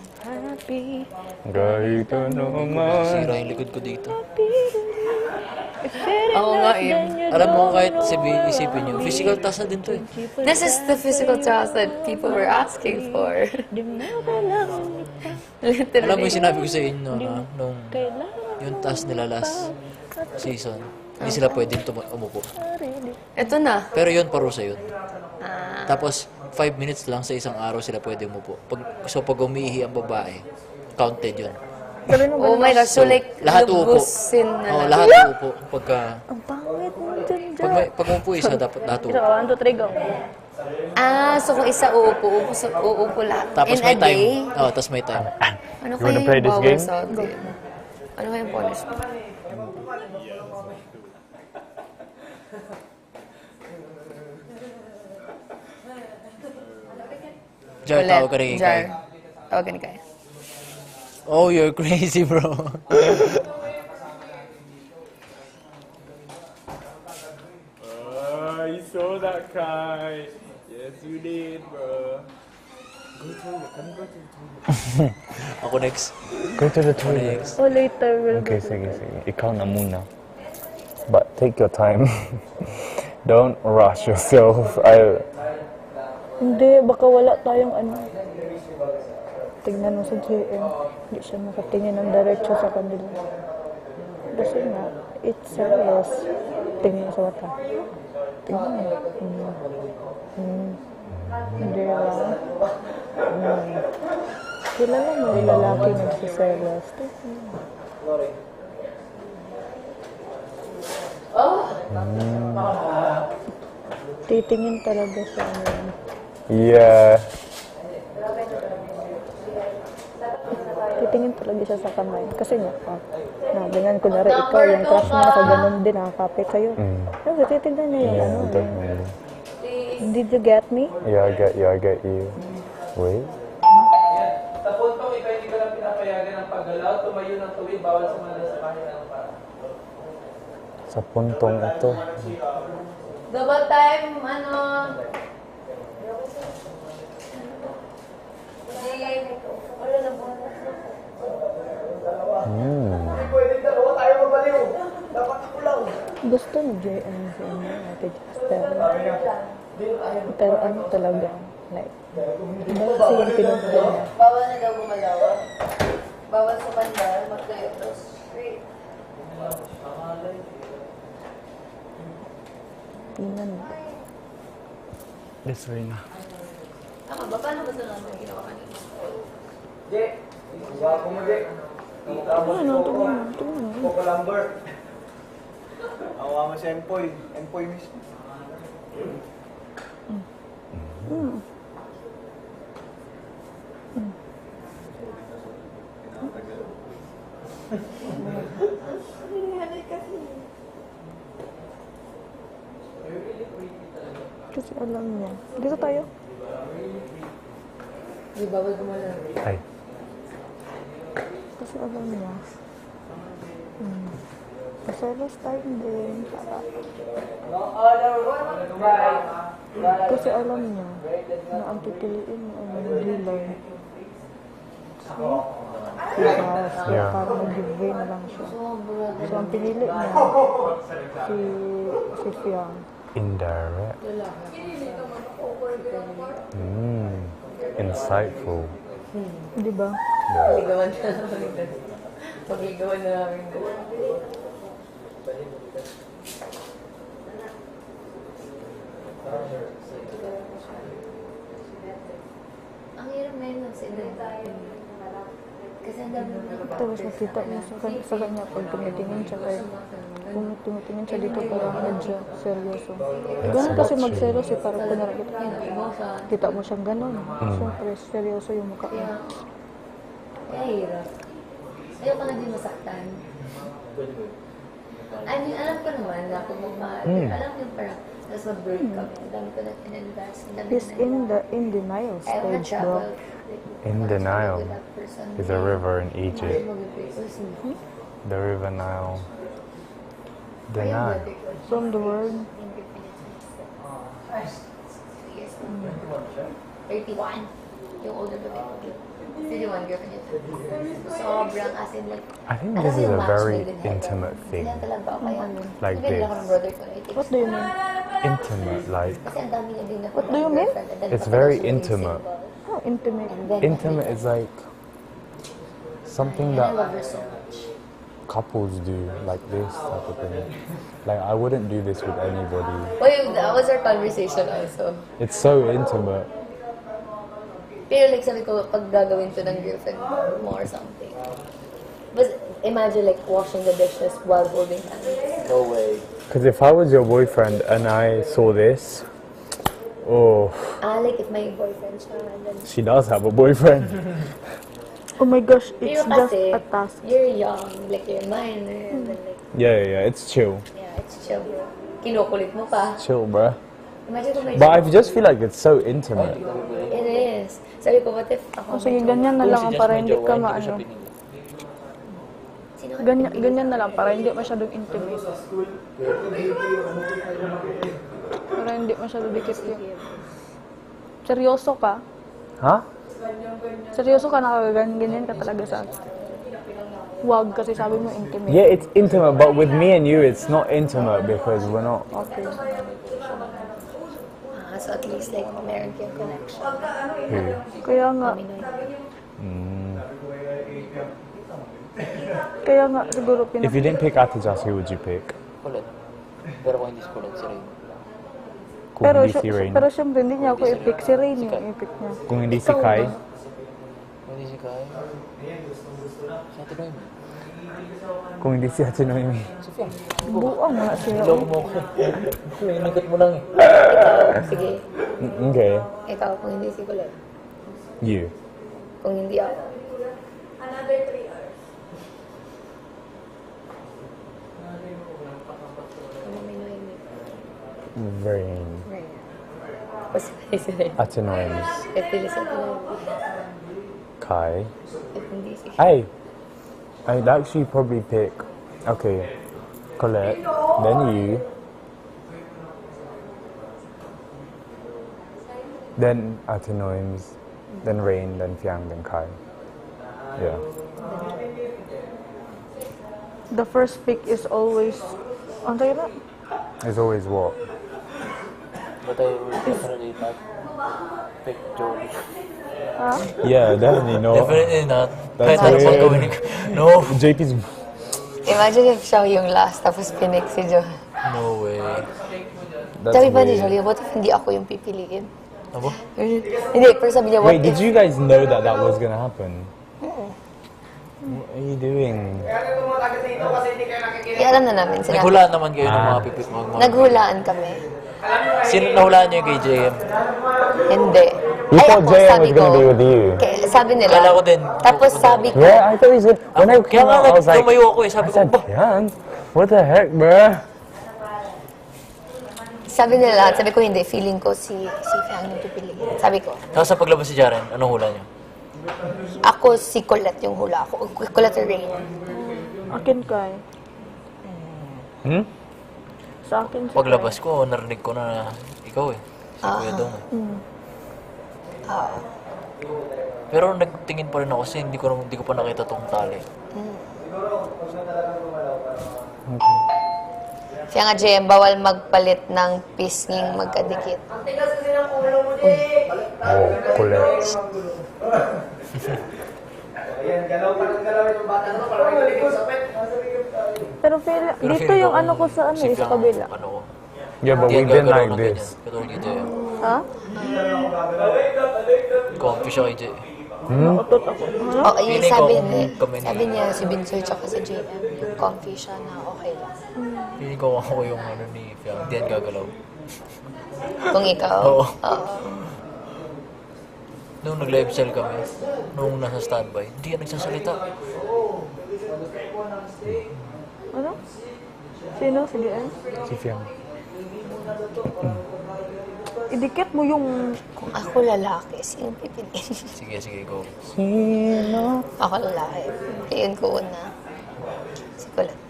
happy. Kahit ano man. Sira yung likod ko dito. If it Oo nga eh. Alam mo, kahit isipin nyo, physical task na din to eh. This is the physical task that people were asking for. Di mo kailangan Literally. Alam mo yung sinabi ko sa inyo na nung kailangan yung task nila last season, hindi sila pwedeng umupo. sarili. Ito na. Pero yun, parusa yun. Tapos, 5 minutes lang sa isang araw sila pwede umupo. So, pag umiihi ang babae, counted yun. Sabi mo ba, Oh my gosh, so like, lahat uupo. lubusin na Oo, lang. lahat uupo. ang pangit mo dyan Pag umupo isa, dapat lahat uupo. 1, 2, 3, go. Ah, so kung isa uupo lahat. Tapos In may a time. day? Oo, tapos may time. Ano You wanna kaya play yung this bawal game? sa atin? Ano kaya yung punishment? Jar, Ulit, tawag ka rin Jar. ikay. Tawagan ni Kai. Oh, you're crazy, bro. You saw that, Kai. Yes, you did, bro. Ako next. Go to the toilet. Next. Oh, later. We'll Okay, sige. Ikaw na muna. But take your time. Don't rush yourself. Hindi, baka wala tayong ano. tingnan mo sa JM, hindi siya makatingin ng diretso sa kanila. Kasi nga, it's serious. Tingnan mo sa mata. Tingnan mo. Hindi lang. Kilala mo yung lalaki nagsiselos. Titingin talaga sa amin. Yeah. Titingin talaga siya sa kamay. Kasi nga, ganyan ko na rin, ikaw, yung crush mo naka ganun din, nakakapit sa'yo. Pero titignan niya yung ano. Definitely. Did you get me? Yeah, I get you. Wait. Sa puntong ikaw hindi ka lang pinapayagan ng paggalaw, tumayo ng tuwid, bawal sumanda sa kahit anong paraan. Sa puntong ito. Double time, ano? Wala na po. Gusto ni JM si Ate Jasper. Pero ano talaga, like, iba kasi yung pinunta niya. Bawal na daw gumalaw. Bawal sa bandar, magkayo. Straight. Tingnan mo. This way na. Tama ba? Paano ba ito naman ginawa kanina? Ano, tingnan mo. Coco Lumber. Awa mo si Empoy. Empoy mismo. Kasi alam niya. Dito tayo. Di bawal gumalaw. Ay. Kasi alam niya. Paselos tayo din. Kasi alam niya na ang pipiliin mo ay dealer. Diba? Para mag-give na lang siya. So, ang pinili niya, si Fiang. Indirect. Insightful. Diba? Pagligawan na namin. Pagligawan na namin. Ang hirap ngayon lang sa kasi ang dami Tapos nakita mo sa kanya pag tumitingin siya kay kung tumitingin siya dito parang medyo seryoso. Ganun kasi magseryoso eh, parang kunwari kita mo siyang ganun. Siyempre, seryoso yung mukha niya. kaya hirap. Ayoko na din masaktan. I mean, alam ko naman na kung magmahal. Alam ko yung parang tapos mag-break kami. Ang dami ko na in-invest. He's in denial stage, bro. In denial is a river in Egypt. The river Nile. Denial. From the word, 31. Yung older baby ko. 31 girlfriend niya. Sobrang as in like... I think this is a very intimate thing. Ilan talaga ako kaya. Like Sabihin ako ng brother ko na what do you mean? Intimate, like Kasi ang dami niya din na... What do you mean? it's very intimate. How intimate? Intimate is like something And I that love her so much. couples do, like this type of thing. Like I wouldn't do this with anybody. Wait, that was our conversation also. It's so intimate. Pero like sabi ko, pag gagawin to ng girlfriend mo or something. But imagine like washing the dishes while holding hands. No way. Because if I was your boyfriend and I saw this, oh, Like if my boyfriend siya, and then... she does have a boyfriend. Oh my gosh, it's Pero just kasi, a task. you're young, like you're minor, and then like, Yeah, it's chill. yeah, it's chill. Kinukulit mo pa. Chill, bruh. Imagine kung may... But I just feel like it's so intimate. It is. Sabi ko, what if ako... Oh, sige, ganyan na lang para hindi ka maano. Ganyan na lang para hindi masyadong intimate. Para hindi masyadong dikit yung... Seryoso ka? Huh? Seryoso ka na ganyan ka talaga sa akin. Wag kasi sabi mo intimate. Yeah, it's intimate, but with me and you, it's not intimate because we're not. Okay. So at least like meron kayong connection. Kaya nga, Mami Noemi. kaya nga siguro If you didn't pick Ate Jazz, who would you pick? Kulit. Pero kung hindi si Kulit, si Rain. Kung pero, hindi si Rain. pero syempre hindi niya ako i-pick. Si Rain yung i-pick niya. Kung hindi si Kai. Kung hindi si Kai, si Ate Noemi. Kung hindi si Ate Noemi. Buang nga sila. Ilong mo ko. Inikot mo lang eh. Sige, Okay. ikaw kung hindi si Colette. You. Kung hindi ako. Mami Noemi. Rain. Right. Tapos si Rain. Ate Noemi. If pili sa Colette. Kai. If hindi si I'd actually probably pick, okay, Colette, then you, then Ate Noems, then Rain, then Fiang, then Kai. Yeah. The first pick is always, ano tayo na? It's always what? But I would definitely not pick Jolie. Yeah, definitely no. Definitely not. That's Kahit ano pang weird. gawin ko. No. JP's. Imagine if siya yung last, tapos pinik si Jo. No way. That's Sabi pa ni weird. Jolie, what if hindi ako yung pipiliin? Abo? Hindi, pero sabi niya, what Wait, if... did you guys know that that was gonna happen? What are you doing? alam na namin sila. Naghulaan naman kayo ng mga pipit mo. Naghulaan kami. Sino nahulaan niyo kay JM? Hindi. You Ay, thought ako, JM sabi was gonna ko, be with you. sabi nila. Kala ko din. Tapos sabi ko, Yeah, I thought he said. When I Kaya came nga out, I was like, tumayo ako eh. Sabi I ko, said, ba? Fiang? What the heck, bruh? sabi nila lahat, sabi ko hindi, feeling ko si Fiang yung pipiliin. Sabi ko, Tapos sa paglabas si Jaren, anong hula niyo? ako si Colette yung hula ko. Colette Rain. Akin kay. Hmm? Sa akin si Paglabas ko, narinig ko na ikaw eh. Si Kuya Dong eh. Pero nagtingin pa rin ako kasi hindi ko pa nakita tong tali. Kaya nga, JM, bawal magpalit ng pisnging magkadikit. Oh, Colette. Pero dito yung ano ko sa ano, sa kabila. Ano ko. Yeah, but Hindi we've yan been gagalaw like ng this. ganyan. Katulad kay JM. Ha? Comfy siya kay JM. Nautot ako. Okay, Feeling sabi ko, niya, kami ni- sabi niya si Binsoy tsaka si JM, yung comfy siya na okay lang. Feeling ko ako yung ano ni Fiang. Hindi yan gagalaw. Kung ikaw, Oo. oo. Nung nag-live cell kami, nung nasa standby, hindi yan nagsasalita. Ano? Sino? Si DM? Si Fiang. Idikit mo yung... Kung ako lalaki, sino pipiliin? Sige, go. Ako lalaki. Piliin ko una. Si Colette.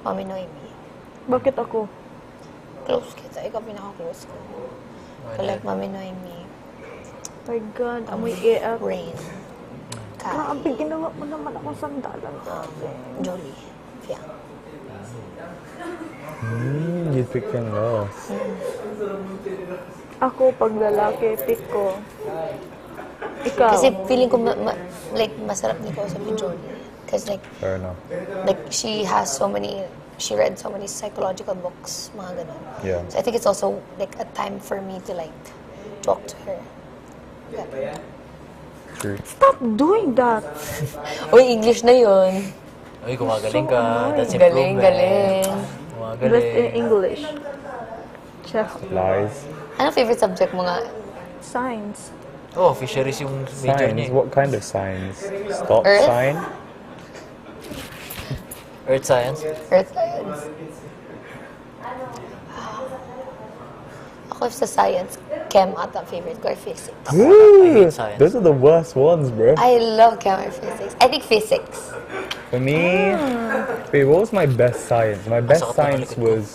Mami Noemi. Bakit ako? Close kita. Ikaw pinaka-close ko. Colette, Mami Noemi. My God, amoy EF. Rain. Kai. Grabe, ginawa mo naman akong sandalan. Jolie. Fiang. You'd pick Fiang last. Ako, pag lalaki, pick ko. Ikaw. Kasi feeling ko like masarap ni kausap ni Jolie. Because Fair enough. like she read so many psychological books, mga ganun. Yeah. So I think it's also like a time for me to like talk to her. Yeah. True. Stop doing that. Uy, English na yun. Uy, gumagaling ka. That's Galing, improvement. galing. Best in Gumagaling. English. Chef. Lies. Anong favorite subject mo nga? Science. Oh, fisheries yung major Signs. niya. What kind of signs? Stop Earth? sign? Earth science. Earth science. Ako sa science, chem ata favorite ko or physics. Ooh, science. those are the worst ones, bro. I love chem or physics. I think physics. For me, wait, what was my best science? My best Masakit na science malikot ko. was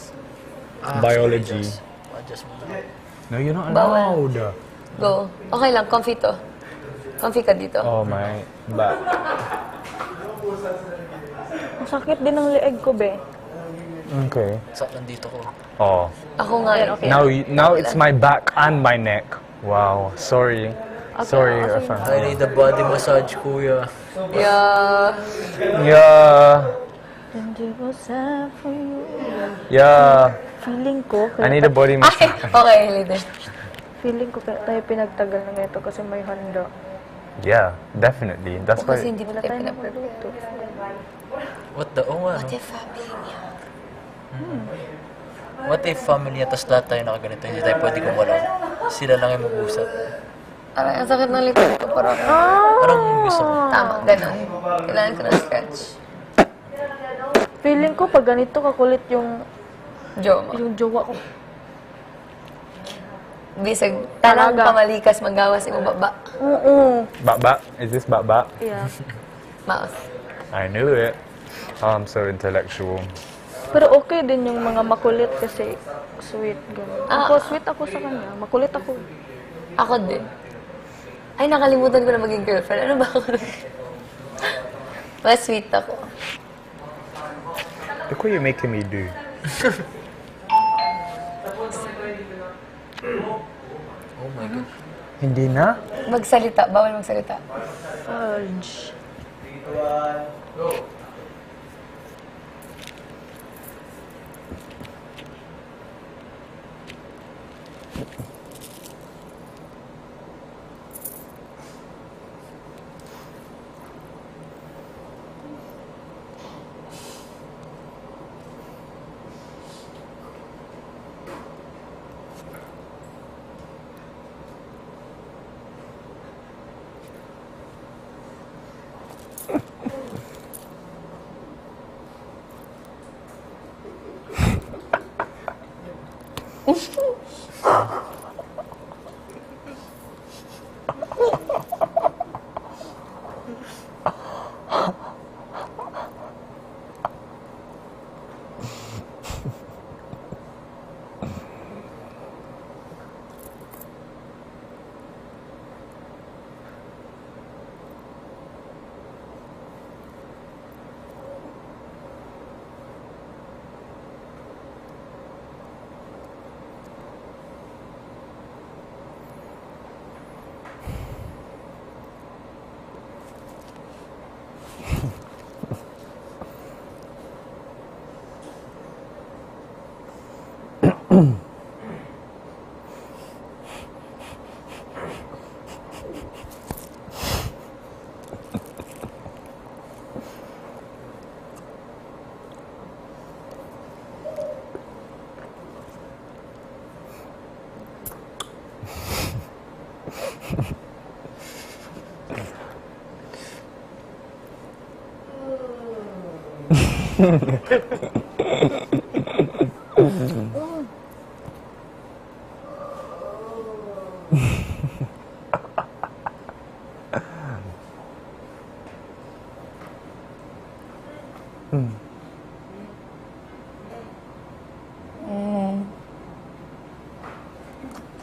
biology. Adjust mo. No, you're not Bawal. allowed. Go. Okay lang, comfy to. Comfy ka dito. Oh my, but Masakit din ang leeg ko, be. Okay. So, nandito ko. Oh. Ako nga. Now it's my back and my neck. Wow. Sorry. Sorry, Irfan. I need a body massage, kuya. Yeah. Yeah. And it was sad for you. Yeah. Feeling ko, I need a body Ay, massage. okay, leader. feeling ko kaya tayo pinagtagal na ito kasi may handa. Yeah, definitely. That's why. Kasi hindi mo Wala tayo tayo pinaprepare. magluto. What the, oh nga, What no? if family niya? What if family niya, tapos lahat tayo nakaganito, hindi tayo pwede gumalaw. Sila lang yung mag-usap. Parang ang sakit ng likod ko. Parang, Anong gusto mo? tama, ganun. Kailangan ko ng stretch. Feeling ko pag ganito kakulit yung Jowa. jowa ko. Bisag, tanang Talaga. pamalikas magawas yung baba. Oo. Baba? Is this baba? Yeah. Mouse. I knew it. Oh, I'm so intellectual. Pero okay din yung mga makulit kasi sweet. Ganun. Ah. Ako, sweet ako sa kanya. Makulit ako. Ako din. Ay, nakalimutan ko na maging girlfriend. Ano ba ako? Mas sweet ako. Look what you're making me do. Oh my God. Hindi na? Magsalita. Bawal magsalita. Fudge.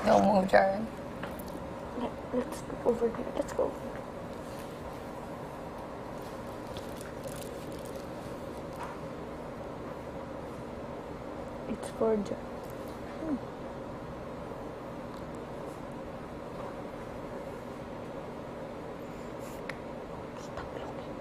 Don't move, Jaren. Let's go over here. Let's go. It's gorgeous. Stop looking.